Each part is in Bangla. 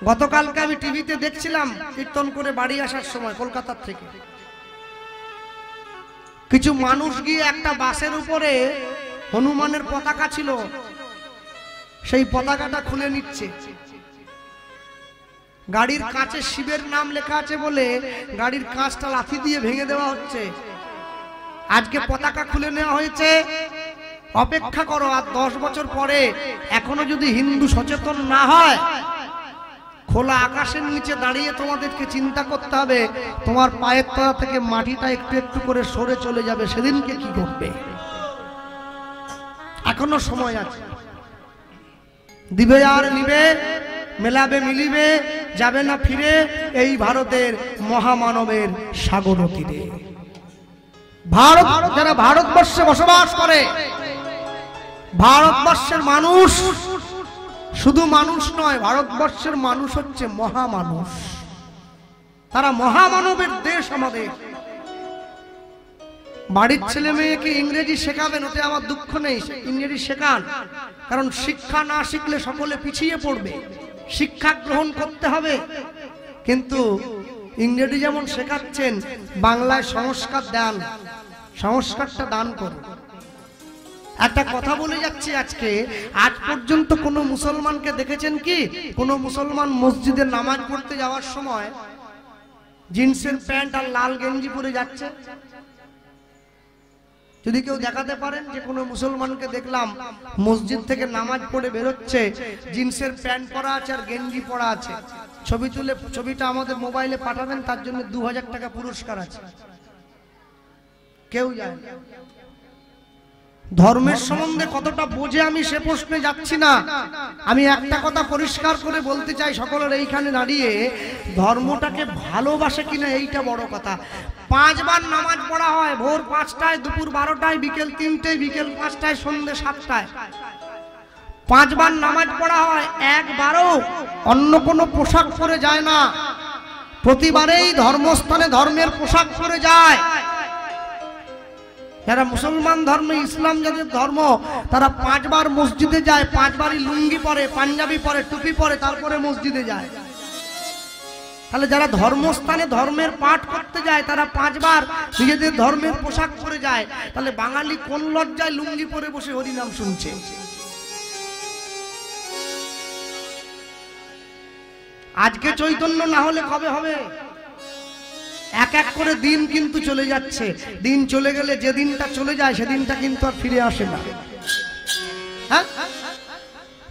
গতকালকে আমি টিভিতে দেখছিলাম কীর্তন করে বাড়ি আসার সময় কলকাতার থেকে কিছু মানুষ গিয়ে একটা বাসের উপরে হনুমানের পতাকা ছিল, সেই পতাকাটা খুলে নিচ্ছে। গাড়ির কাঁচে শিবের নাম লেখা আছে বলে গাড়ির কাঁচটা লাথি দিয়ে ভেঙে দেওয়া হচ্ছে। আজকে পতাকা খুলে নেওয়া হয়েছে, অপেক্ষা করো আর 10 বছর পরে এখনো যদি হিন্দু সচেতন না হয়, খোলা আকাশের নিচে দাঁড়িয়ে তোমাদেরকে চিন্তা করতে হবে, তোমার পায়ের তলা থেকে মাটিটা একটু একটু করে সরে চলে যাবে, সেদিনকে কি করবে? এখনো সময় আছে। দিবে আর নিবে, মেলাবে মিলিবে, যাবে না ফিরে এই ভারতের মহামানবের সাগর তীরে। ভারত, যারা ভারতবর্ষে বসবাস করে, ভারতবর্ষের মানুষ শুধু মানুষ নয়, ভারতবর্ষের মানুষ হচ্ছে মহামানুষ। তারা মহামানবের দেশ আমাদের। বাড়ির ছেলে মেয়েকে ইংরেজি শেখাবেন, ওতে আমার দুঃখ নেই, ইংরেজি শেখান, কারণ শিক্ষা না শিখলে সকলে পিছিয়ে পড়বে। শিক্ষা গ্রহণ করতে হবে, কিন্তু ইংরেজি যেমন শেখাচ্ছেন বাংলায় সংস্কার দেন, সংস্কারটা দান করুন। একটা কথা বলে যাচ্ছি, আজকে আজ পর্যন্ত কোনো মুসলমানকে দেখেছেন কি কোনো মুসলমান মসজিদে নামাজ পড়তে যাওয়ার সময় জিন্সের প্যান্ট আর লাল গেঞ্জি পরে যাচ্ছে? যদি কেউ দেখাতে পারেন যে কোনো মুসলমানকে দেখলাম মসজিদ থেকে নামাজ পড়ে বেরোচ্ছে, জিন্সের প্যান্ট পরা আছে আর গেঞ্জি পরা আছে, ছবি তুলে ছবিটা আমাদের মোবাইলে পাঠাবেন, তার জন্য 2000 টাকা পুরস্কার আছে। কেউ যায় না। ধর্মের সম্বন্ধে কতটা বোঝে আমি সে প্রশ্নে যাচ্ছি না। আমি একটা কথা পরিষ্কার করে বলতে চাই সকলের এইখানে দাঁড়িয়ে, ধর্মটাকে ভালোবাসে কিনা এইটা বড় কথা। 5 বার নামাজ পড়া হয়, ভোর 5টায়, দুপুর 12টায়, বিকেল 3টায়, বিকেল 5টায়, সন্ধ্যে 7টায়। 5 বার নামাজ পড়া হয়, একবারও অন্য কোনো পোশাক পরে যায় না, প্রতিবারেই ধর্মস্থানে ধর্মের পোশাক পরে যায়। যারা মুসলমান ধর্ম, ইসলাম যাদের ধর্ম, তারা 5 বার মসজিদে যায়, 5 বারই লুঙ্গি পরে, পাঞ্জাবি পরে, টুপি পরে, তারপরে মসজিদে যায়। তাহলে যারা ধর্মস্থানে ধর্মের পাঠ করতে যায়, তারা 5 বার নিজেদের ধর্মের পোশাক পরে যায়। তাহলে বাঙালি কোন লজ্জায় লুঙ্গি পরে বসে হরিনাম শুনছে? আজকে চৈতন্য না হলে কবে হবে? এক এক করে দিন কিন্তু চলে যাচ্ছে। দিন চলে গেলে যে দিনটা চলে যায় সেদিনটা কিন্তু আর ফিরে আসে না। হ্যাঁ,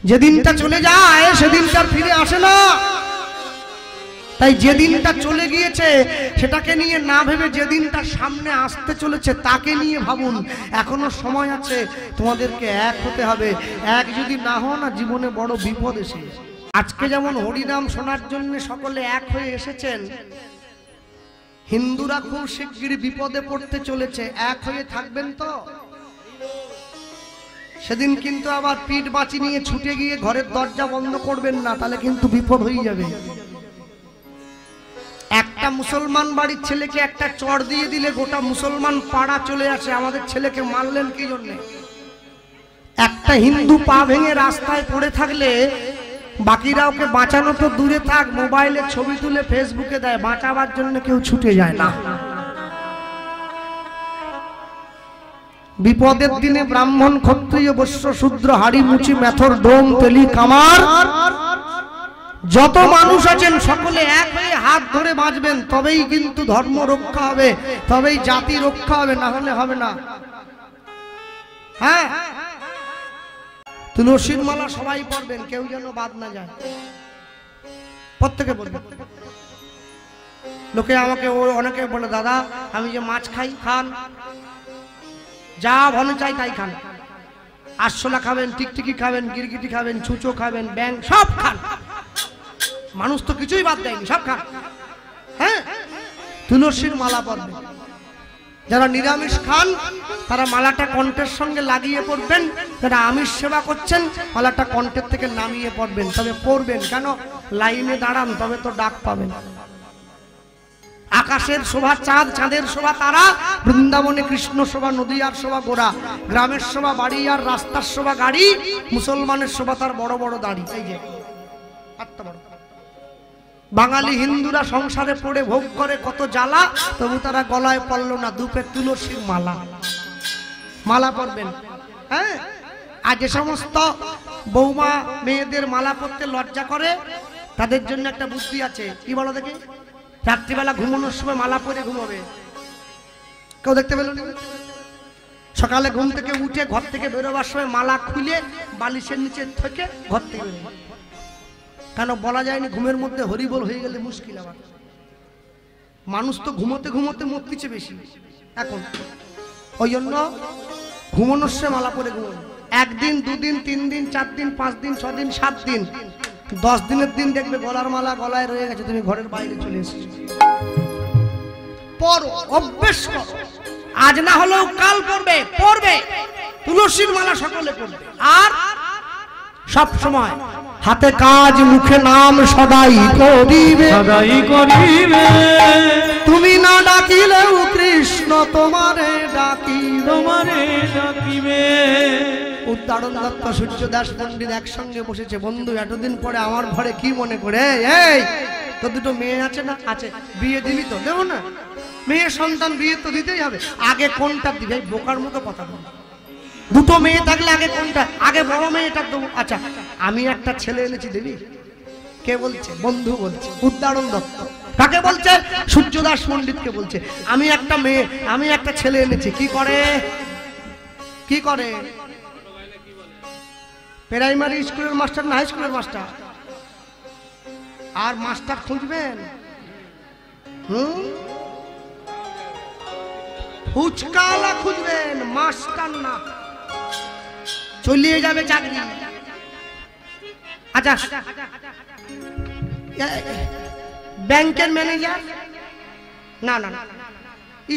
যে দিনটা চলে যায় সেদিনটা আর ফিরে আসে না। তাই যে দিনটা চলে গিয়েছে সেটাকে নিয়ে না ভেবে যে দিনটা সামনে আসতে চলেছে তাকে নিয়ে ভাবুন। এখনো সময় আছে, তোমাদেরকে এক হতে হবে। এক যদি না হও না, জীবনে বড় বিপদ এসে। আজকে যেমন হরিনাম শোনার জন্য সকলে এক হয়ে এসেছেন, হিন্দুরা খুব শিগগিরই বিপদে পড়তে চলেছে। এক হয়ে থাকবেন তো? সেদিন কিন্তু আবার পিঠ বাঁচি নিয়ে ছুটে গিয়ে ঘরের দরজা বন্ধ করবেন না, তাহলে কিন্তু বিপদ হয়ে যাবে। একটা মুসলমান বাড়ির ছেলেকে একটা চড় দিয়ে দিলে গোটা মুসলমান পাড়া চলে আসে, আমাদের ছেলেকে মারলেন কি জন্য? একটা হিন্দু পা ভেঙে রাস্তায় পড়ে থাকলে বাকিরা ওকে বাঁচানো তো দূরে থাক, মোবাইলে ছবি তুলে ফেসবুকে দেয়, বাঁচাবার জন্য কেউ ছুটে যায় না। বিপদের দিনে ব্রাহ্মণ, ক্ষত্রিয়, বৈশ্য, শূদ্র, হাড়ি, মুচি, মেথর, ডোম, তেলি, কামার, যত মানুষ আছেন সকলে এক হয়ে হাত ধরে বাঁচবেন, তবেই কিন্তু ধর্ম রক্ষা হবে, তবেই জাতি রক্ষা হবে, না হলে হবে না। হ্যাঁ, তুলসীর মালা সবাই পড়বেন, কেউ যেন বাদ না যায়, প্রত্যেকে বলবেন। লোকে আমাকে অনেকে বলে, দাদা আমি যে মাছ খাই, খান, যা ভালো চাই তাই খান, আরশোলা খাবেন, টিকটিকি খাবেন, গিরগিটি খাবেন, ছুঁচো খাবেন, ব্যাং সব খান, মানুষ তো কিছুই বাদ দেয়নি, সব খান। হ্যাঁ, তুলসীর মালা পড়বেন। যারা নিরামিষ খান তারা মালাটা কণ্ঠের সঙ্গে লাগিয়ে পড়বেন, যারা আমিষ সেবা করছেন মালাটা কণ্ঠের থেকে নামিয়ে পড়বেন, তবে পড়বেন কেন? লাইনে দাঁড়ান, তবে তো ডাক পাবেন। আকাশের শোভা চাঁদ, চাঁদের শোভা তারা, বৃন্দাবনে কৃষ্ণ শোভা, নদীয়ার শোভা গোড়া, গ্রামের শোভা বাড়ি আর রাস্তার শোভা গাড়ি, মুসলমানের শোভা তার বড় বড় দাড়ি। এই যে আত্মা বড় বাঙালি হিন্দুরা সংসারে পড়ে ভোগ করে কত জ্বালা, তবু তারা গলায় পড়ল না দুপে তুলসীর মালা। মালা পরবেন। হ্যাঁ, আর যে সমস্ত বৌমা মেয়েদের মালা পরতে লজ্জা করে তাদের জন্য একটা বুদ্ধি আছে। কি বলো দেখি? রাত্রিবেলা ঘুমানোর সময় মালা পরে ঘুমাবে। কেউ দেখতে পেল না? সকালে ঘুম থেকে উঠে ঘর থেকে বেরোবার সময় মালা খুলে বালিশের নিচে থেকে ঘর থেকে বেরোবে। কেন বলা যায়নি ঘুমের মধ্যে হরিবোল হয়ে গেলে মুশকিল। আবার মানুষ তো ঘুমোতে ঘুমোতে মরতেছে বেশি এখন, ওই জন্য ঘুমানোর সময় মালা পরে ঘুমাবে। 1 দিন 2 দিন 3 দিন 4 দিন 5 দিন 6 দিন 7 দিন 10 দিনের দিন দেখবে গলার মালা গলায় রয়ে গেছে, তুমি ঘরের বাইরে চলে এসেছো। পর অভ্যেস করো, আজ না হলেও কাল পড়বে, পড়বে তুলসীর মালা সকলে পড়বে। আর সব সময় হাতে কাজ মুখে নাম সদাই করিবে, সদাই করিবে। তুমি না ডাকিলেও কৃষ্ণ তোমারে ডাকিবে। উদ্দারণ দত্ত সূর্যদাস পণ্ডিত একসঙ্গে বসেছে। বন্ধু, এতদিন পরে আমার ঘরে কি মনে করে? এই তো দুটো মেয়ে আছে না? আছে। বিয়ে দিবি তো? দেবো না। মেয়ে সন্তান বিয়ে তো দিতেই হবে। আগে কোনটা দিবে? বোকার মতো কথা বল। দুটো মেয়ে থাকলে আগে কোনটা? আগে বড় মেয়েটা দেবো। আচ্ছা, আমি একটা ছেলে এনেছি, দেবি? কে বলছে? বন্ধু বলছে, উদ্দারণ দত্ত। কাকে বলছে? সূর্যদাস পণ্ডিতকে বলছে। আমি একটা ছেলে এনেছি। কি করে? কি করে? প্রাইমারি স্কুলের মাস্টার না হাই স্কুলের মাস্টার? আর মাস্টার খুঁজবেন? ফুচকাওয়ালা খুঁজবেন, মাস্টার না। চলিয়ে যাবে চাকরি। আচ্ছা, ব্যাংকের ম্যানেজার? না না না।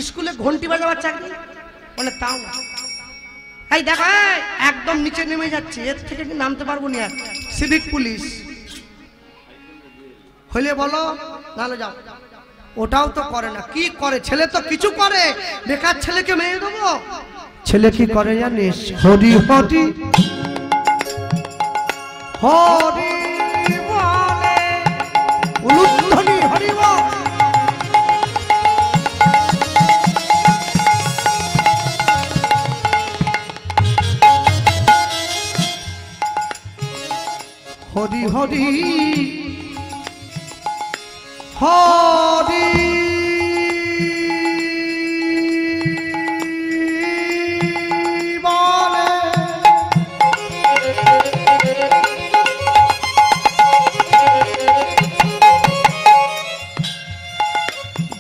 স্কুলে ঘন্টি বাজাবার চাকরি? বলে তাও না। এই দেখো, একদম নিচে নেমে যাচ্ছে, এর থেকে কি নামতে পারবো না। সিভিক পুলিশ হলে বলো, নাহলে যাও। ওটাও তো করে না। কি করে? ছেলে তো কিছু করে। বেকার ছেলেকে মেয়ে দেবো? ছেলে কি করে জানিস? হরি হরি হরি বলে, উলুধ্বনি হরি বল। হরি হরি হরি বলে,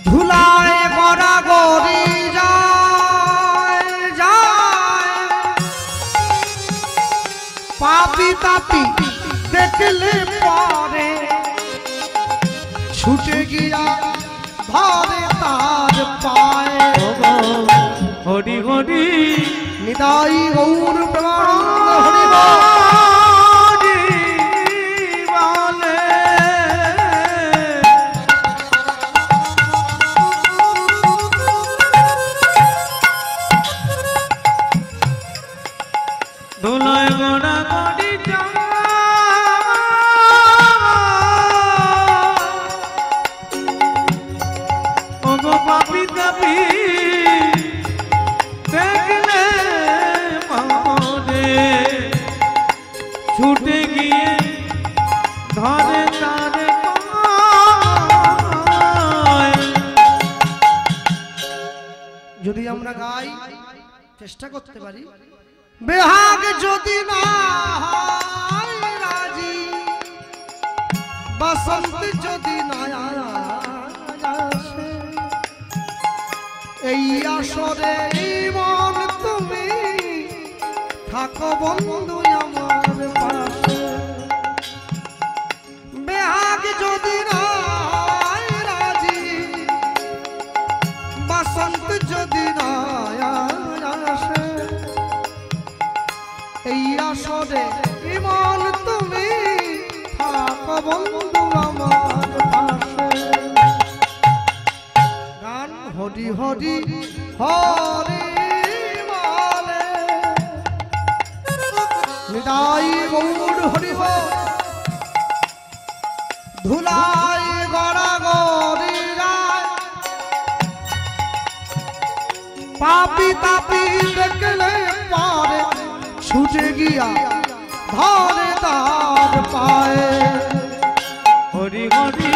ধুলায় গড়াগড়ি যায় যায়, পাপি তাপি দেখলে পরে ছুটে গিয়া ধরে তার পায়ে। হরি হরি নিতাই গৌর প্রেমানন্দ হরি বল। ধুলায় গোড়া গড়ি ওগো পাপি তাপি দেখলে মরে ছুটে গিয়ে ধরে তারে পায়। যদি আমরা গাই, চেষ্টা করতে পারি। বেহাগ যদি না হয় রাজি, বসন্ত যদি না আসে, এই আসরে মন তুমি থাকো বন্ধু আমার পাশে। বেহাগ যদি না হয় রাজি, বসন্ত যদি না আসে, এই আসরে ইমান তুমি থাকো বন্ধু আমার পাশে। গান হরি হরি হরি বলে, নিতাই গৌর হরি বল। ধুলাই পাপি তাপি দেখলে পারে ছুটে গিয়া ধরে তার পায়ে হরি হরি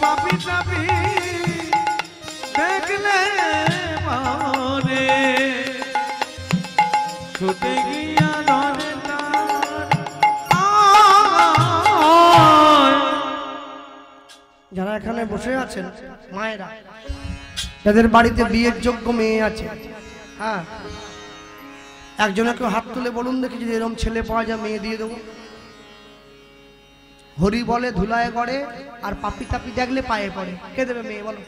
পাপি তাপি দেখলে মারে ছুটে গিয়া ধরে যারা এখানে বসে আছেন মায়েরা, যাদের বাড়িতে বিয়ের যোগ্য মেয়ে আছে, হ্যাঁ, একজনকে হাত তুলে বলুন দেখি যদি এরকম ছেলে পাওয়া যায় মেয়ে দিয়ে দেবো। হরি বলে ধুলায় গড়ে আর পাপি তাপি দেখলে পায়ে পড়ে, কে দেবে মেয়ে বলো?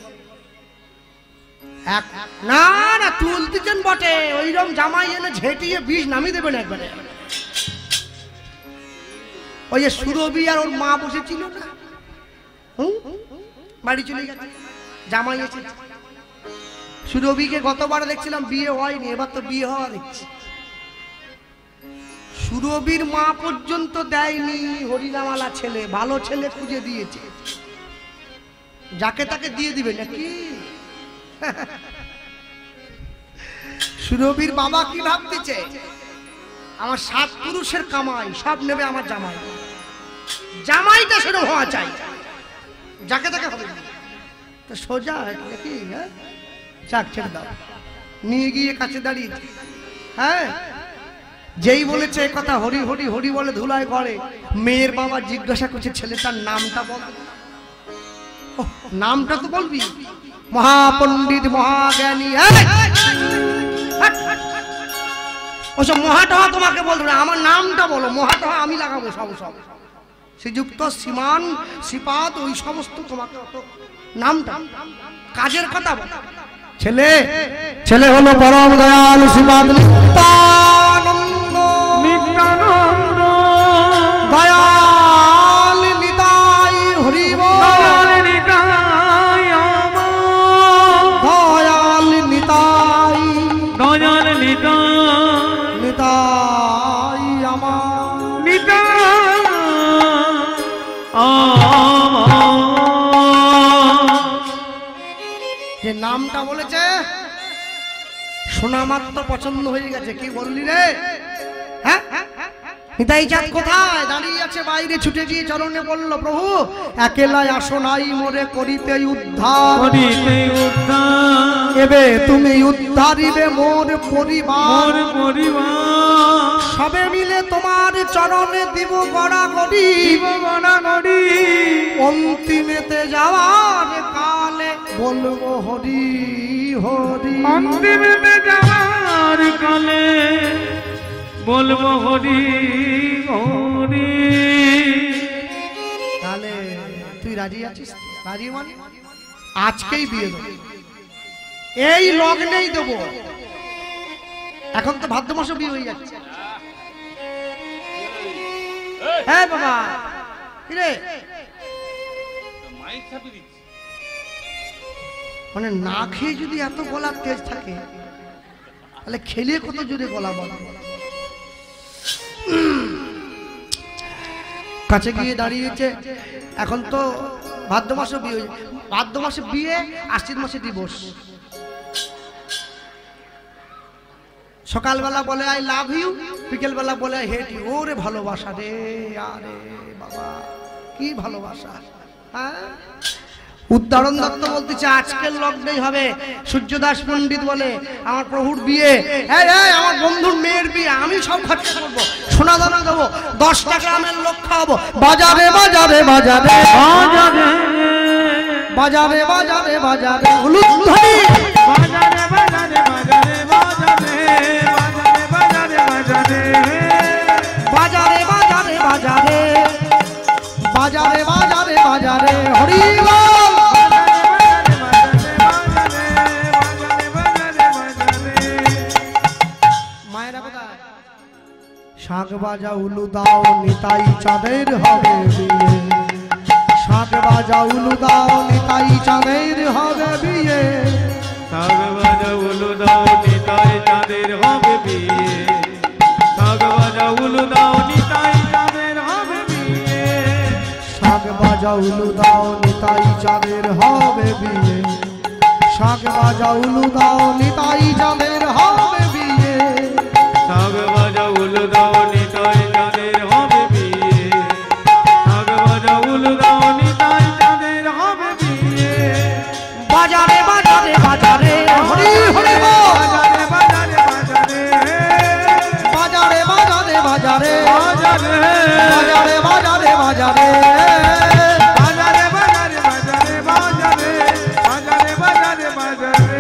এক না না তুলতেছেন বটে, ওইরকম জামাই এনে ঝেঁটিয়ে বিষ নামিয়ে দেবেন একবারে। ওই যে সুরভি আর ওর মা বসেছিল না, বাড়ি চলে গেছে, জামাই এসে। সুরভিকে গতবার দেখছিলাম বিয়ে হয়নি, এবার তো বিয়ে হওয়া দেখছি। সুরভির মা পর্যন্ত দেয়নি হরিনামালা ছেলে, ভালো ছেলে খুঁজে দিয়েছে, যাকে তাকে দিয়ে দিবে নাকি? সুরভির বাবা কি ভাবতেছে, আমার 7 পুরুষের কামাই সব নেবে আমার জামাই, জামাইটা সেরকম হওয়া চাই, যাকে তাকে হবে তো সোজা নাকি? হ্যাঁ, চাক ছেড়ে দাও, নিয়ে গিয়ে কাছে দাঁড়িয়েছে। হ্যাঁ, যেই বলেছে কথা হরি হরি হরি বলে ধুলায় গড়ে, মেয়ের বাবা জিজ্ঞাসা করছে ছেলেটার নামটা বল। নামটা তো বলবি, মহাপণ্ডিত মহাজ্ঞানী। ওসব মহাটহা তোমাকে বলবে না, আমার নামটা বলো। মহাটহা আমি লাগাবো সব সব শ্রীযুক্ত শ্রীমান শ্রীপাদ ওই সমস্ত তোমাকে নামটা, কাজের কথা বল। ছেলে ছেলে হলো পরম দয়াল শ্রীপাদ নিত্যানন্দ, নিত্যানন্দ দয়াল নিতাই হরি বল, দয়াল নিতাই আমার, দয়াল নিতাই, দয়াল নিতাই, নিতাই আমার, নিতাই যে নামটা বলেছে শোনা মাত্র পছন্দ হয়ে গেছে। কি বললি রে? হ্যাঁ, নিতাই চাঁদ কোথায় দাঁড়িয়ে আছে? বাইরে ছুটে গিয়ে চরণে বলল, প্রভু একেলাই আসো নাই মোরে করিতে উদ্ধার, করিতে উদ্ধার, এবে তুমি উদ্ধারিবে মোর পরিবার, মোর পরিবার, সবে মিলে তোমার চরণে দিব গড়াগড়ি, দিব গড়াগড়ি, অন্তিমেতে যাওয়ার কালে বলবো হরি হরি, অন্তিমেতে যাওয়ার কালে বলবো হরি হরি। তাহলে তুই রাজি আছিস? রাজি মানে আজকেই বিয়ে দেবো, এই লগ্নেই দেবো। এখন তো ভাদ্র মাসে বিয়ে হয়ে যাচ্ছে। হ্যাঁ বাবা, কিরে মানে না খেয়ে যদি এত গলার তেজ থাকে, তাহলে খেলে কত জোরে গলা বল। কাছে গিয়ে দাঁড়িয়েছে। এখন তো ভাদ্র মাসে বিয়ে, ভাদ্র মাসে বিয়ে, আশ্বিন মাসে দিবস। সকালবেলা বলে আই লাভ ইউ, বিকেল বেলা বলে আই হেট ইউ। ওরে ভালোবাসা রে, আরে বাবা কি ভালোবাসা। হ্যাঁ, উদাহরণ দত্ত বলতেছে আজকের লগ্নেই হবে। সূর্যদাস পণ্ডিত বলে আমার প্রভুর বিয়ে, আমার বন্ধুর মেয়ের বিয়ে, আমি সব খরচা করবো, সোনা দানা দেবো, 10টা গ্রামের লোক খাওয়াবো, বাজারে বাজারে বাজারে বাজারে বাজারে বাজারে হলুদ ধরি, বাজারে বাজারে বাজারে বাজারে বাজারে বাজারে বাজারে বাজারে বাজারে বাজারে বাজারে বাজারে হরি বল। শাঁখ বাজা উলু দাও নিতাই চাঁদের হবে বিয়ে, শাঁখ বাজা উলু দাও নিতাই চাঁদের হবে বিয়ে, শাঁখ বাজা উলু দাও নিতাই চাঁদের হবে বিয়ে, শাঁখ বাজা উলু দাও নিতাই চাঁদের হবে বিয়ে, শাঁখ বাজা উলু দাও নিতাই চাঁদের হবে বিয়ে, শাঁখ বাজা উলু দাও নিতাই চাঁদের হবে বিয়ে, শাঁখ বাজা উলু দাও নিতাই চাঁদের হবে বিয়ে, শাঁখ বাজা উলু দাও নিতাই চাঁদের হবে বিয়ে, বাজারে বাজারে বাজারে হরি হরি বল, বাজারে বাজারে বাজারে বাজারে বাজারে বাজারে বাজারে বাজারে বাজারে বাজারে বাজারে বাজারে বাজারে বাজারে বাজারে বাজারে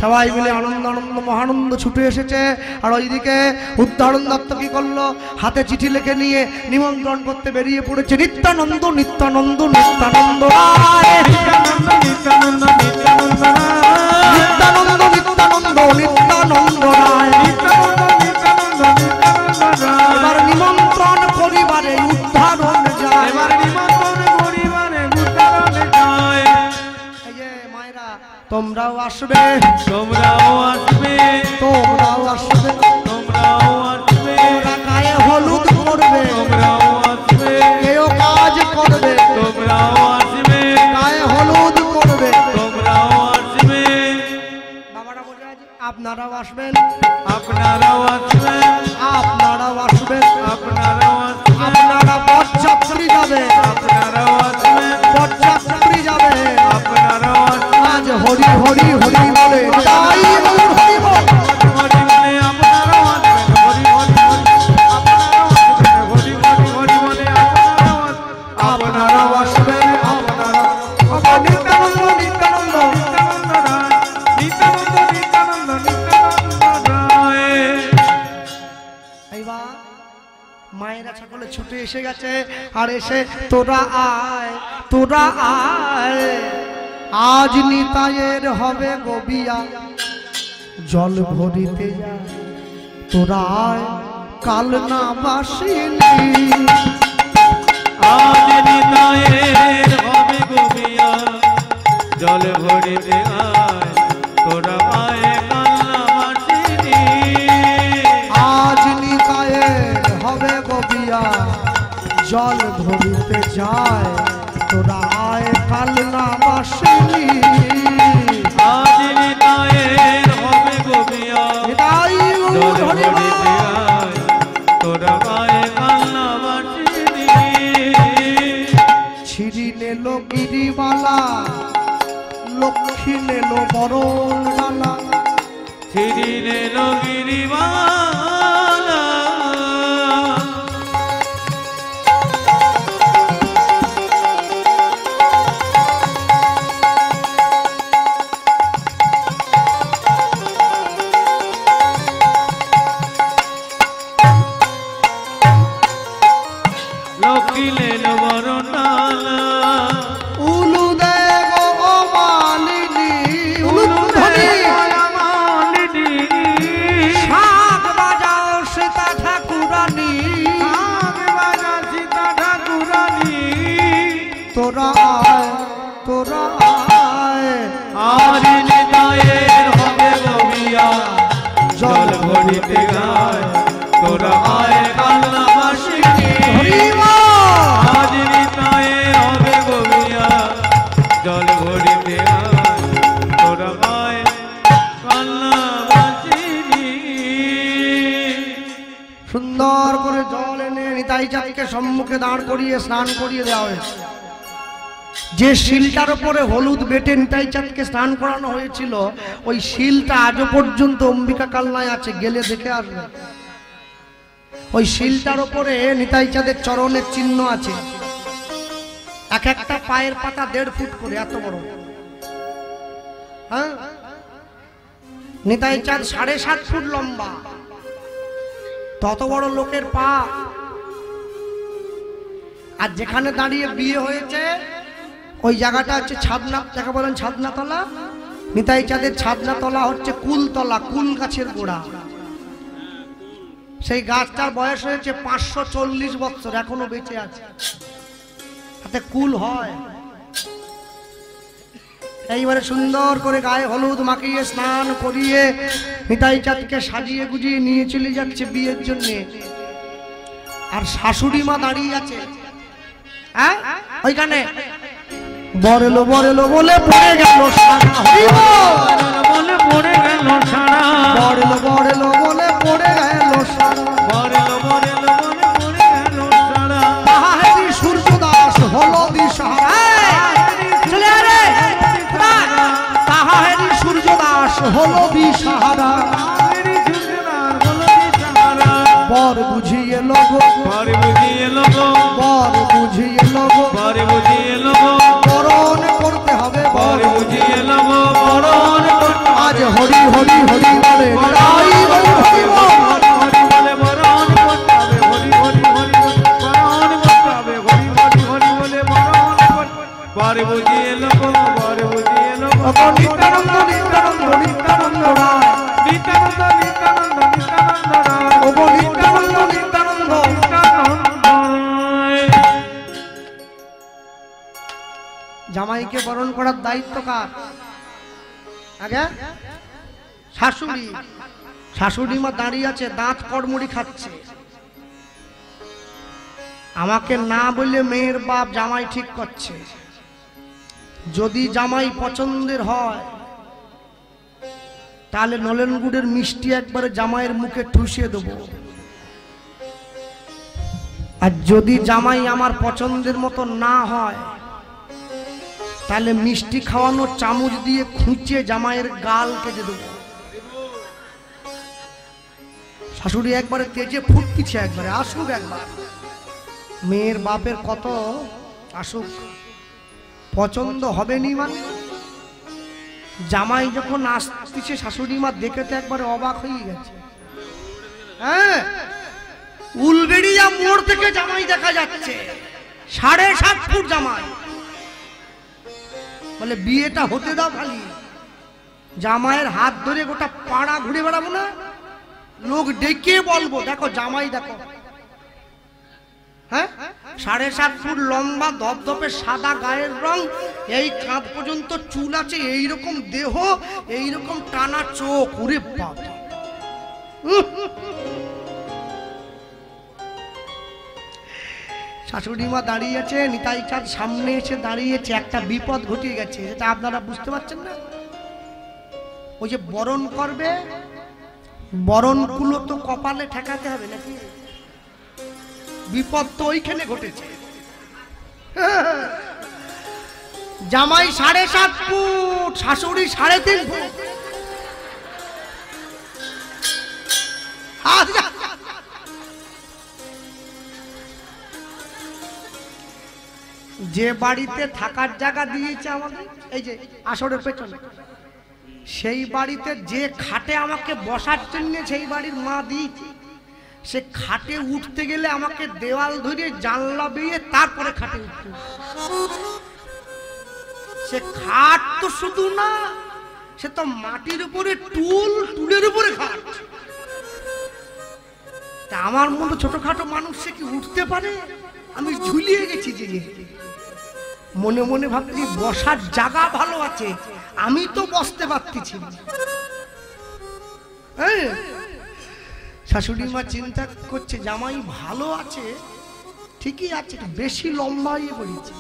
সবাই মিলে আনন্দ আনন্দ মহানন্দ ছুটে এসেছে। আর ওইদিকে উদ্ধারণ দত্ত কি করলো, হাতে চিঠি লিখে নিয়ে নিমন্ত্রণ করতে বেরিয়ে পড়েছে। নিত্যানন্দ নিত্যানন্দ নিত্যানন্দ রায়, নিত্যানন্দ নিত্যানন্দ নিত্যানন্দ নিত্যানন্দ নিত্যানন্দ নিত্যানন্দ রায়, নিত্যানন্দ নিত্যানন্দ নিত্যানন্দ এবার নিমন্ত্রণ করিবারে উদ্ধারণ যায়। এবার নিমন্ত্রণ পরিবারে উদ্ধারণে যায়। এই যে মায়েরা তোমরাও আসবে, তোমরাও আসবে, তোমরাও আসবে, তোমরাও আসবে, তোমরা গায়ে হলুদ করবে, তোমরাও আসবে, কেউ কাজ করবে, তোমরাও আসবে, গায়ে হলুদ করবে। তোমরাও আসবে, বাবারা বলে আছে আপনারাও আসবেন, আপনারাও আসবেন, আপনারাও আসবেন, আপনারাও আসবেন, আপনারা বরযাত্রী যাবে, আপনারাও আসবেন, বরযাত্রী যাবে। আপনারাও আসবেন, আজ হরি হরি হরি বলে তাই বলুন হরি বল। হরি বলে আপনারাও আসবেন, হরি হরি হরি আপনারাও আসবেন, হরি হরি হরি বলে আপনারাও আসবেন, আপনারাও আসবেন, আপনারা নিত্যানন্দ নিত্যানন্দ নিত্যানন্দ রায়, নিত্যানন্দ নিত্যানন্দ নিত্যানন্দ রায়। এইবার মায়েরা সকলে ছুটে এসে গেছে। আর এসে তোরা আয়, তোরা আয়, আজ নিতাইয়ের হবে গবিয়া, জল ভরিতে যায়। তোরা আয়, কাল না বাসিনি, আজ নিতাইয়ের হবে গোবিয়া, জল ভরিতে আয়, তোরা আয় কান্না বাসিনি। আজ নিতাইয়ের হবে গবিয়া, জল ভরিতে যায়। তোরা আয়, কাল না বাসিনি। আজ নিতাইয়ের হবে গোবিয়া, নিতাই জল হরি বল। ভরিতে আয়, তোরা আয় কান্না বাসিনি। ছিড়ি নেলো গিরিবালা, লক্ষ্মী নেলো বরণ ডালা, ছিড়িলে গিরিবালা, লক্ষ্মীলে বরণালা, উলু দে গো মালিনী, উলু ধ্বনি, মালিনী, শাঁখ বাজাও সীতা ঠাকুরানী, আগে বাজা সীতা ঠাকুরানী। তোরা আয়, তোরা আয়, আজ নিতাইয়ের হবে গোবিয়া, জল ভরিতে গায়, তোরা আয় কান্না বাসিনি। হরি বল। আজ নিতাইয়ের হবে গোবিয়া, জল ভরিতে আয়, তোরা আয় কান্না বাসিনি। সুন্দর করে জল এনে নিতাই চাঁদকে সম্মুখে দাঁড় করিয়ে স্নান করিয়ে দেওয়া হয়েছে। যে শিলটার উপরে হলুদ বেটে নিতাই চাঁদকে স্নান করানো হয়েছিল, ওই শিলটা আজও পর্যন্ত অম্বিকা কালনায় আছে, গেলে দেখে আসবে। ওই শিলটার উপরে নিতাই চাঁদের চরণের চিহ্ন আছে। এক একটা পায়ের পাতা 1.5 ফুট করে, এত বড়। হ্যাঁ, নিতাই চাঁদ 7.5 ফুট লম্বা, তত বড় লোকের পা। আর যেখানে দাঁড়িয়ে বিয়ে হয়েছে ওই জায়গাটা হচ্ছে ছাদনা, যাকে বলেন ছাদনাতলা। নিতাই চাঁদের ছাদনাতলা হচ্ছে কুলতলা, কুল গাছের গোড়া। সেই গাছটার বয়স হয়েছে 540 বছর, এখনো বেঁচে আছে, তাতে কুল হয়। এইবারে সুন্দর করে গায়ে হলুদ মাখিয়ে স্নান করিয়ে নিতাই চাঁদকে সাজিয়ে গুজিয়ে নিয়ে চলে যাচ্ছে বিয়ের জন্য। আর শাশুড়ি মা দাঁড়িয়ে আছে, হ্যাঁ ওইখানে। বরেলো বরেলো বলে পড়ে গেল সারা, বলে পড়ে গেল সারা, বরেলো বরেলো বলে পড়ে গেল সারা, বরেলো বরেলো বলে পড়ে গেল সারা। তাহারি সূর্য দাস হলো দিশাহারা, চলে আরে তাহারি সূর্য দাস হলো দিশাহারা। বর বুঝিয়ে লগো, বর বুঝিয়ে লগো, বর বুঝিয়ে লগো, বর বুঝিয়ে লগো, বরণ করতে হবে, বর বুঝিয়ে লগো, বরণ করতে হবে। আজ হরি হরি হরি বলে নিতাই হরি হরি বল, হরি বলে বরণ করতে হবে, হরি হরি হরি বরণ করতে হবে, হরি হরি হরি বলে বরণ করতে। বর বুঝিয়ে লগো, বর বুঝিয়ে লগো, নিত্যানন্দ নিত্যানন্দ নিত্যানন্দ রায়, নিত্যানন্দ নিত্যানন্দ নিত্যানন্দ রায়, ওগো নিত্যানন্দ নিত্যানন্দ। জামাইকে বরণ করার দায়িত্ব কার? আগে শাশুড়ি। শাশুড়ি মা দাঁড়িয়ে আছে, দাঁত কড়মুড়ি খাচ্ছে। আমাকে না বললে মেয়ের বাপ জামাই ঠিক করছে। যদি জামাই পছন্দের হয় তাহলে নলেন গুড়ের মিষ্টি একবারে জামাইয়ের মুখে ঠুসিয়ে দেবো। আর যদি জামাই আমার পছন্দের মতো না হয় তাহলে মিষ্টি খাওয়ানো চামচ দিয়ে খুঁচিয়ে জামাইয়ের গাল কেটে দেবো। শাশুড়ি একবারে তেজে ফুটতিছে, একবারে আসুক একবার। মেয়ের বাপের কত আসুক, পছন্দ হবে নি মানে। জামাই যখন আসতেছে শাশুড়ি মা দেখে তো একবারে অবাক হয়ে গেছে। হ্যাঁ, উলবেড়িয়া মোড় থেকে জামাই দেখা যাচ্ছে, 7.5 ফুট জামাই। বলে বিয়েটা হতে দাও খালি। জামাইয়ের হাত ধরে গোটা পাড়া ঘুরে বেড়াবো না, লোক ডেকে বলবো দেখো জামাই দেখো। হ্যাঁ, 7.5 ফুট লম্বা, ধপধপে সাদা গায়ের রং, এই কাঁধ পর্যন্ত চুল আছে, এইরকম দেহ, এইরকম টানা চোখ, উরে বাপ। শাশুড়ি মা দাঁড়িয়ে আছে, নিতাই চাঁদ সামনে এসে দাঁড়িয়েছে। একটা বিপদ ঘটিয়ে গেছে, যেটা আপনারা বুঝতে পারছেন না। ওই যে বরণ করবে, বরণ গুলো তো কপালে ঠেকাতে হবে নাকি? বিপদ তো ওইখানে ঘটেছে। জামাই 7.5 ফুট, শাশুড়ি 3.5 ফুট। যে বাড়িতে থাকার জায়গা দিয়েছে আমাকে, এই যে আসরের পেছনে, সেই বাড়িতে যে খাটে আমাকে বসার জন্য সেই বাড়ির মা দিয়েছে, সে খাটে উঠতে গেলে আমাকে দেওয়াল ধরে জানলা বেয়ে তারপরে খাটে উঠতে। সে খাট তো শুধু না, সে তো মাটির উপরে টুল, টুলের উপরে খাট। তা আমার মতো ছোটখাটো মানুষ সে কি উঠতে পারে? আমি ঝুলিয়ে গেছি যে। মনে মনে ভাবছি বসার জায়গা ভালো আছে, আমি তো বসতে পারতেছি না। হ্যাঁ, শাশুড়ি মা চিন্তা করছে জামাই ভালো আছে, ঠিকই আছে, বেশি লম্বা হয়ে পড়েছে।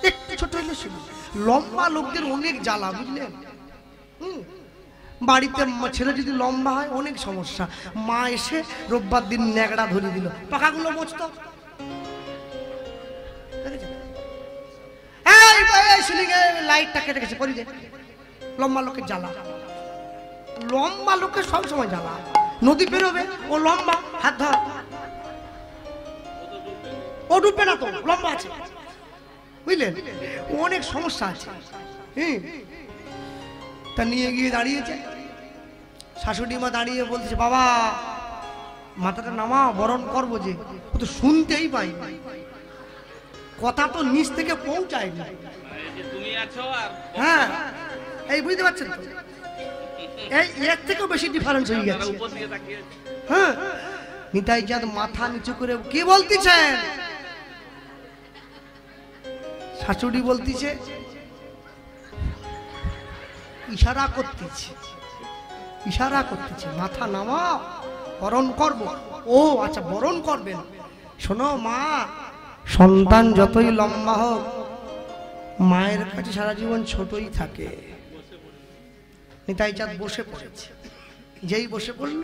একটু ছোট হলে শুধু লম্বা লোকদের অনেক জ্বালা, বুঝলেন? বাড়িতে ছেলে যদি লম্বা হয় অনেক সমস্যা। মা এসে রোববার দিন ন্যাকড়া ধরে দিল, পাখাগুলো মোচত। লাইটটা কেটে গেছে, করি দে। লম্বা লোকের জ্বালা, লম্বা লোকের সব সময় জ্বালা। নদী পেরোবে, ও লম্বা, হাত ধর, ও ডুববে না তো, লম্বা আছে, বুঝলেন? অনেক সমস্যা আছে। তা নিয়ে গিয়ে দাঁড়িয়েছে, শাশুড়ি মা দাঁড়িয়ে বলছে বাবা মাথাটা নামা, বরণ করবো। যে ও তো শুনতেই পাই, কথা তো নিচ থেকে পৌঁছায় না। হ্যাঁ, এই বুঝতে পারছেন তো? এই এর থেকেও বেশি ডিফারেন্স হয়ে গেছে। হ্যাঁ, নিতাই চাঁদ মাথা নিচু করে কি বলতেছেন? শাশুড়ি বলতিছে, ইশারা করতেছে, ইশারা করতেছে, মাথা নামাও, বরণ করব। ও আচ্ছা, বরণ করবেন। শোনো মা, সন্তান যতই লম্বা হোক মায়ের কাছে সারা জীবন ছোটই থাকে। নিতাই চাঁদ বসে পড়েছে, যেই বসে পড়ল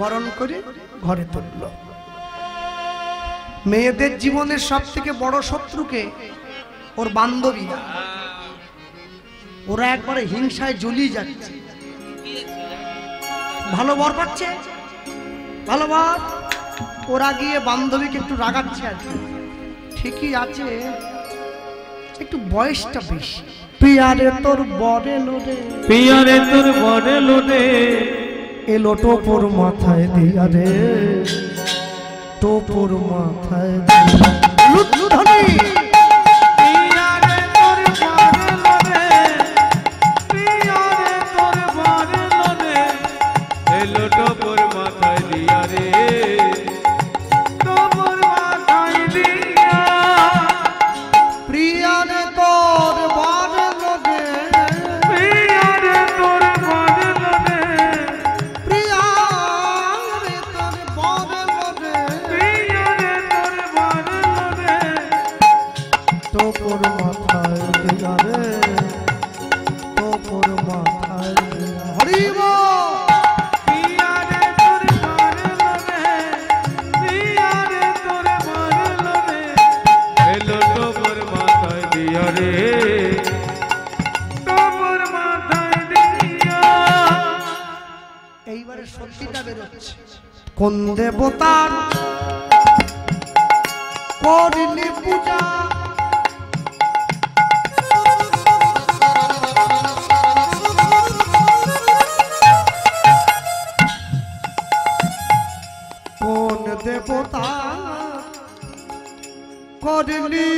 বরণ করে ঘরে তুলল। মেয়েদের জীবনের সব থেকে বড় শত্রুকে ওর বান্ধবীরা, ওরা একবারে হিংসায় জ্বলিয়ে যাচ্ছে। ভালো বর পাচ্ছে, ভালো বর, ওরা গিয়ে বান্ধবীকে একটু রাগাচ্ছে আর কি। ঠিকই আছে, একটু বয়সটা বেশি। পিয়ারে তোর বরে লোরে, পিয়ারে তোর বরে লোরে, এলো টোপর মাথায় দিয়া রে, টোপর মাথায় লুধনি। পিয়ারে তোর বরে লোরে, পিয়ারে তোর বরে লোরে, এলো টোপর মাথায় দিয়া রে, টোপর মাথায় দিয়া। প্রিয়ারে তোর বরে লোরে, পিয়ারে তোর বরে লোরে, প্রিয়ারে তোর বরে লোরে, পিয়ারে তোর বরে লোরে, টোপর মাথায় দিয়া রে, টোপর মাথায় দিয়া। হরি বল। পিয়ারে তোর বরে লোরে, পিয়ারে তোর বরে লোরে, এলো টোপর মাথায় দিয়া রে, টোপর মাথায় দিয়া। এইবারে সত্যিটা বেরোচ্ছে। কোন দেবতার করিলি পূজা, কোন দেবতা করিলি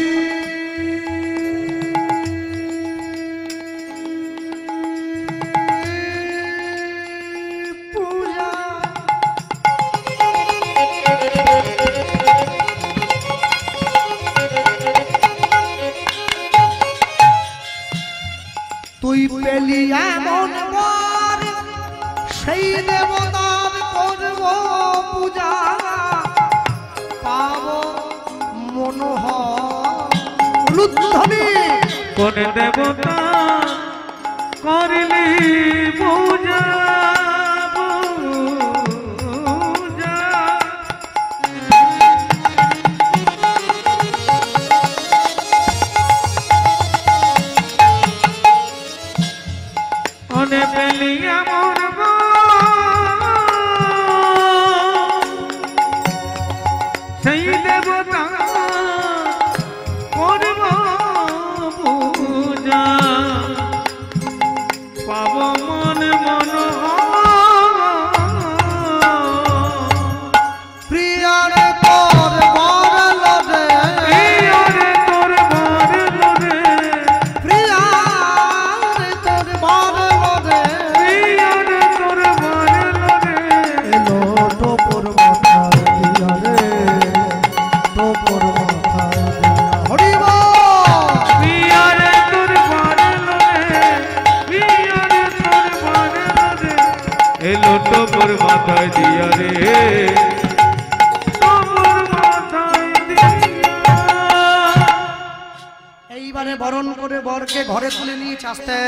পূজা, তুই পেলি এমন বর, সেই দেবতার করব পূজা, পাব মনোহর লুদ্ধনি। কোন দেবতা করিলি পূজা, পূজা। কোনে পেলি এমন সেই দেবতা করব পূজা, পাব মন মনোহর। প্রিয়ারে তোর বর লোরে, পিয়ারে তোর বরে লোরে, প্রিয়ারে তোর বর লোরে, পিয়ারে তোর বরে লোরে, এলো টোপর মাথায় দিয়া রে, টোপর মাথায় দিয়া। হরি বল। পিয়ারে তোর বরে লোরে, পিয়ারে তোর বরে লোরে, এলো টোপর মাথায় দিয়া রে, টোপর মাথায় দিয়া। এইবারে বরণ করে বরকে ঘরে তুলে নিয়ে আসতে।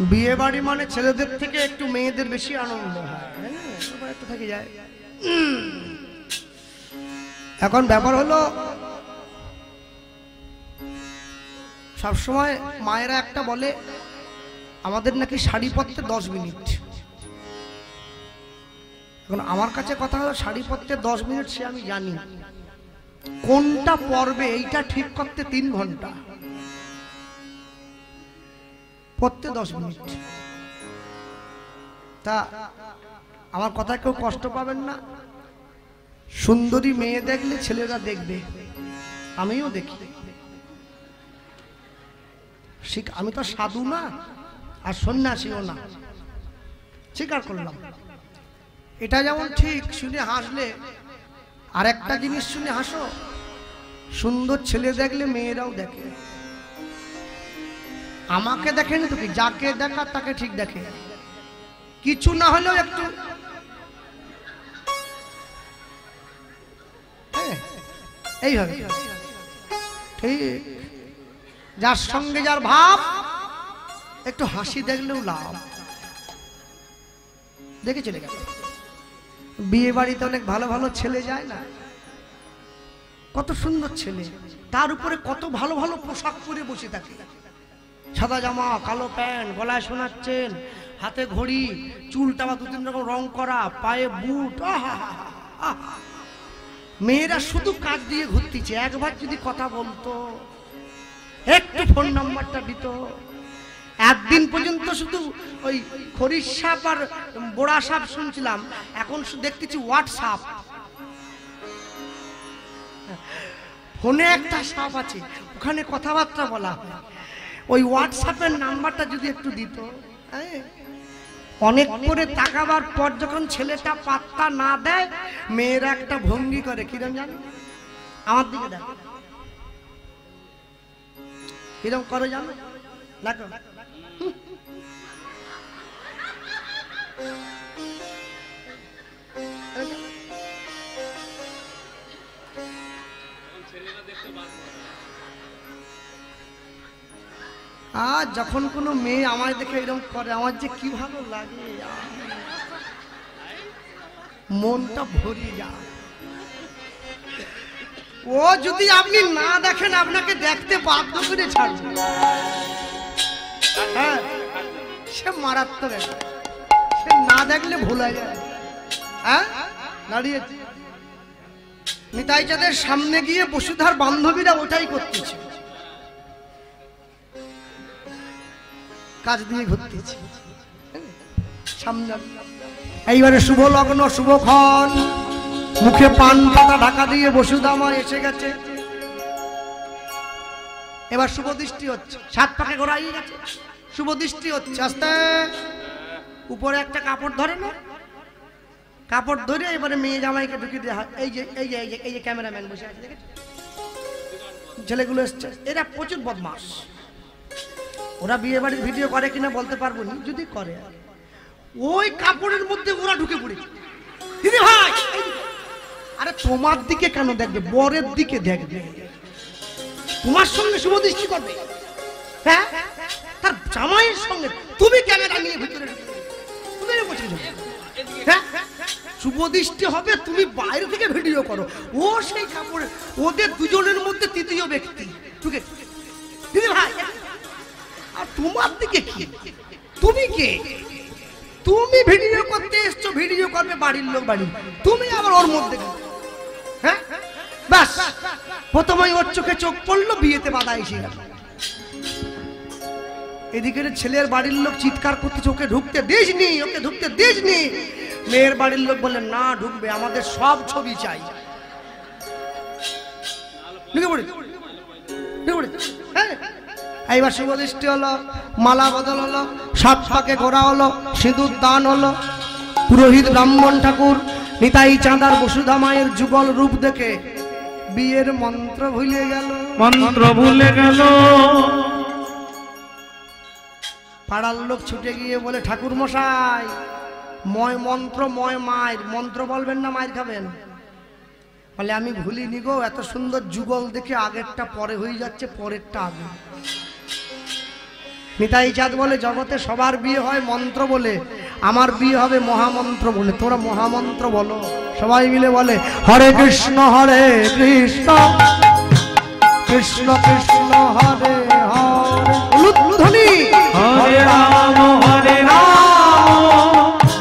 বিয়ে বাড়ি মানে ছেলেদের থেকে একটু মেয়েদের বেশি আনন্দ হয়, হ্যাঁ, সবাই একটু থেকে যায়। এখন ব্যাপার হলো, সবসময় মায়েরা একটা বলে, আমাদের নাকি শাড়ি পরতে 10 মিনিট। এখন আমার কাছে কথা হলো, শাড়ি পরতে 10 মিনিট সে আমি জানি, কোনটা পরবে এইটা ঠিক করতে 3 ঘন্টা, পরতে 10 মিনিট। তা আমার কথা কেউ কষ্ট পাবেন না, সুন্দরী মেয়ে দেখলে ছেলেরা দেখবে, আমিও দেখি। আমি তো সাধু না, আর সন্ন্যাসীও না, স্বীকার করলাম। এটা যেমন ঠিক, শুনে হাসলে আর একটা জিনিস শুনে হাসো, সুন্দর ছেলে দেখলে মেয়েরাও দেখে। আমাকে দেখেনি তো কি, যাকে দেখা তাকে ঠিক দেখে, কিছু না হলেও একটু এইভাবে ঠিক, যার সঙ্গে যার ভাব একটু হাসি দেখলেও লাভ। দেখে চলে গেল। বিয়ে বাড়িতে অনেক ভালো ভালো ছেলে যায় না, কত সুন্দর ছেলে, তার উপরে কত ভালো ভালো পোশাক পরে বসে থাকে, সাদা জামা, কালো প্যান্ট, গলায় শোনার চেন, হাতে ঘড়ি, চুলটা বা 2-3 রকম রং করা, পায়ে বুট। মেয়েরা শুধু কাজ দিয়ে ঘুরতেছে। একবার যদি কথা বলতো, একটু ফোন নাম্বারটা দিত, একদিন পর্যন্ত শুধু ওই খরিশ সাপ আর বোড়া সাপ শুনছিলাম, এখন দেখতেছি হোয়াটসঅ্যাপ। ফোনে একটা সাপ আছে, ওখানে কথাবার্তা বলা হয়, ওই হোয়াটসঅ্যাপের নাম্বারটা যদি একটু দিত। অনেক করে তাকাবার পর যখন ছেলেটা পাত্তা না দেয়, মেয়েরা একটা ভঙ্গি করে, কিরম জানো? আমার দিকে দেখ, কিরম করে জানো? দেখো, আর যখন কোনো মেয়ে আমায় দেখে এরকম করে, আমার যে কি ভালো লাগে, মনটা ভরে যায়। ও যদি আপনি না দেখেন, আপনাকে দেখতে বাধ্য করে ছাড়বে। হ্যাঁ, সে মারাত্মক, সে না দেখলে ভোলা যায়। হ্যাঁ, দাঁড়িয়ে নিতাই চাঁদের সামনে গিয়ে বসুধার বান্ধবীরা ওটাই করতেছে, কাজ দিয়ে ঘুরতেছে সামনে। এইবারে শুভ লগ্ন, শুভক্ষণ, মুখে পান পাতা ঢাকা দিয়ে বসুধা মা এসে গেছে। এবার শুভ দৃষ্টি হচ্ছে, 7 পাকে ঘোরাই গেছে, শুভ দৃষ্টি হচ্ছে। আস্তে উপরে একটা কাপড় ধরে না, কাপড় ধরে এবারে মেয়ে জামাইকে ঢুকিয়ে দেওয়া হয়। এই যে এই যে এই যে ক্যামেরাম্যান বসে আছে, দেখেন ছেলেগুলো এসছে, এরা প্রচুর বদমাস। ওরা বিয়ে বাড়ির ভিডিও করে কিনা বলতে পারবো না, যদি করে ওই কাপড়ের মধ্যে ওরা ঢুকে পড়েছে। দিদি ভাই, আরে তোমার দিকে কেন দেখবে, বরের দিকে দেখবে, তোমার সঙ্গে শুভ দৃষ্টি করবে। হ্যাঁ, তার জামাইয়ের সঙ্গে তুমি ক্যামেরা নিয়ে ভিতরে শুভ দৃষ্টি হবে, তুমি বাইরে থেকে ভিডিও করো, ও সেই কাপড়ে, ওদের দুজনের মধ্যে তৃতীয় ব্যক্তি ঢুকে। দিদি ভাই, আর তোমার দিকে কি, তুমি কে? তুমি ভিডিও করতে এসছো, ভিডিও করবে বাড়ির লোক, বাড়ি, তুমি আবার ওর মধ্যে। হ্যাঁ, ব্যাস প্রথমেই ওর চোখে চোখ পড়লো, বিয়েতে বাধা এসে গেল। এদিকে ছেলের বাড়ির লোক চিৎকার করতেছে, ওকে ঢুকতে দিসনি, ওকে ঢুকতে দিসনি। মেয়ের বাড়ির লোক বললেন না, ঢুকবে, আমাদের সব ছবি চাই। এইবার শুভ দৃষ্টি হলো, মালা বদল হলো, 7 পাকে ঘোরা হলো, সিঁদুর দান হলো। পুরোহিত ব্রাহ্মণ ঠাকুর নিতাই চাঁদার বসুধা মায়ের যুগল রূপ দেখে বিয়ের মন্ত্র ভুলে গেল, মন্ত্র ভুলে গেল। পাড়ার লোক ছুটে গিয়ে বলে, ঠাকুর মশাই, ময় মন্ত্র, ময় মায়ের মন্ত্র বলবেন না, মায়ের খাবেন। বলে আমি ভুলিনি গো, এত সুন্দর যুগল দেখে আগেরটা পরে হয়ে যাচ্ছে, পরেরটা আগে। নিতাই চাঁদ বলে, জগতে সবার বিয়ে হয় মন্ত্র বলে, আমার বিয়ে হবে মহামন্ত্র বলে। তোরা মহামন্ত্র বলো। সবাই মিলে বলে, হরে কৃষ্ণ হরে কৃষ্ণ, কৃষ্ণ কৃষ্ণ হরে হরে, ধ্বনি হরে রাম হরে রাম,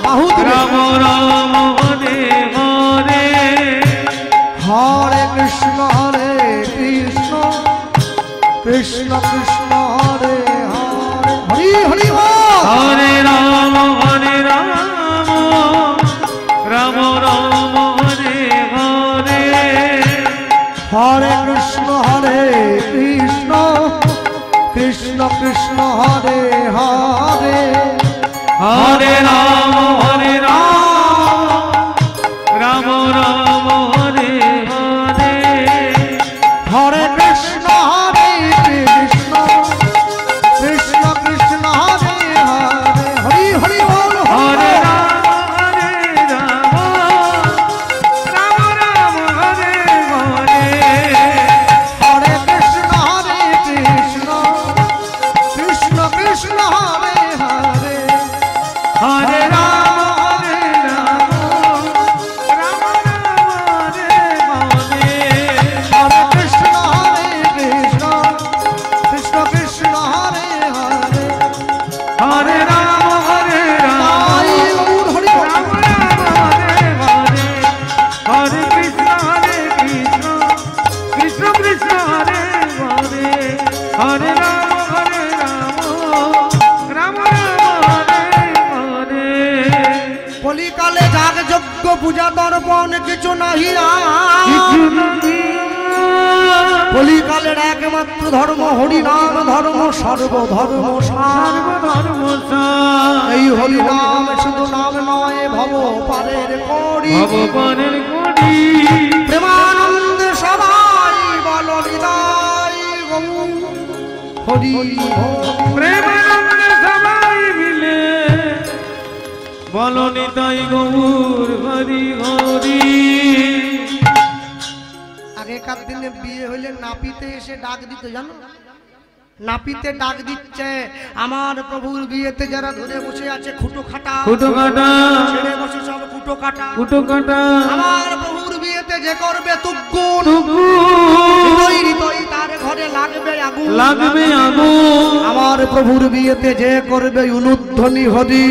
রাম রাম হরে হরে, হরে কৃষ্ণ হরে কৃষ্ণ, কৃষ্ণ কৃষ্ণ হরে হরে, হরি হরি হরে রাম হরে রাম, রাম রাম হরে হরে, হরে কৃষ্ণ হরে কৃষ্ণ, কৃষ্ণ কৃষ্ণ হরে হরে। হরে রাম রাম রাম হরে হরে হরে কৃষ্ণ কৃষ্ণ কৃষ্ণ কৃষ্ণ হরে হরে হরি হরি বল হরে রাম রাম রাম হরে হরে হরে কৃষ্ণ কৃষ্ণ কৃষ্ণ কৃষ্ণ হরে হরে হরে রাম রাম হরে হরে হরে কৃষ্ণ কৃষ্ণ কৃষ্ণ কৃষ্ণ হরে হরে হরে রাম তাই গৌর হরি বল। রাম হরে হরে হরে কৃষ্ণ কৃষ্ণ কৃষ্ণ হরে হরে হরে রাম রাম হরে হরে কলিকালে যাগ যজ্ঞ পূজা দর্পণ কিছু নাহি কিছু নাহি কলিকালের একমাত্র ধর্ম হরিনাম ধর্ম সর্বধর্ম সার। সর্বধর্ম এই হরিনাম শুধু নাম নয় ভব পারের করি ভগবানের কোটি প্রেমানন্দ সবাই বল হৃদয় গৌর হরি প্রেমানন্দ সবাই মিলে বলো নিতাই গৌর হরি হরি আগেকার দিনে বিয়ে হইলে নাপিতে এসে ডাক দিত জানো, নাপিতে ডাক দিচ্ছে আমার প্রভুর বিয়েতে যারা ধরে বসে আছে খুঁটো খাটা ফুটো কাটা ছেড়ে বসে সব খুঁটো কাটা ফুটো কাটা আমার প্রভুর বিয়েতে যে করবে তুগুন টুকু হৃদয় হৃদয় তার ঘরে লাগবে আগুন লাগবে আগুন আমার প্রভুর বিয়েতে যে করবে উলুধ্বনি হরি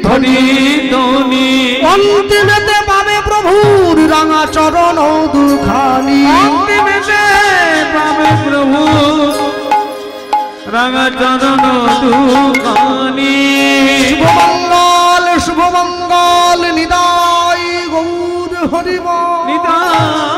ধনি ধনি অন্তিমেতে পাবে প্রভুর রাঙা চরণ দুখানি অন্তিমেতে পাবে প্রভু রাঙা চরণ দুখানি শুভ মঙ্গল নিদায় গৌর হরিব নিতাই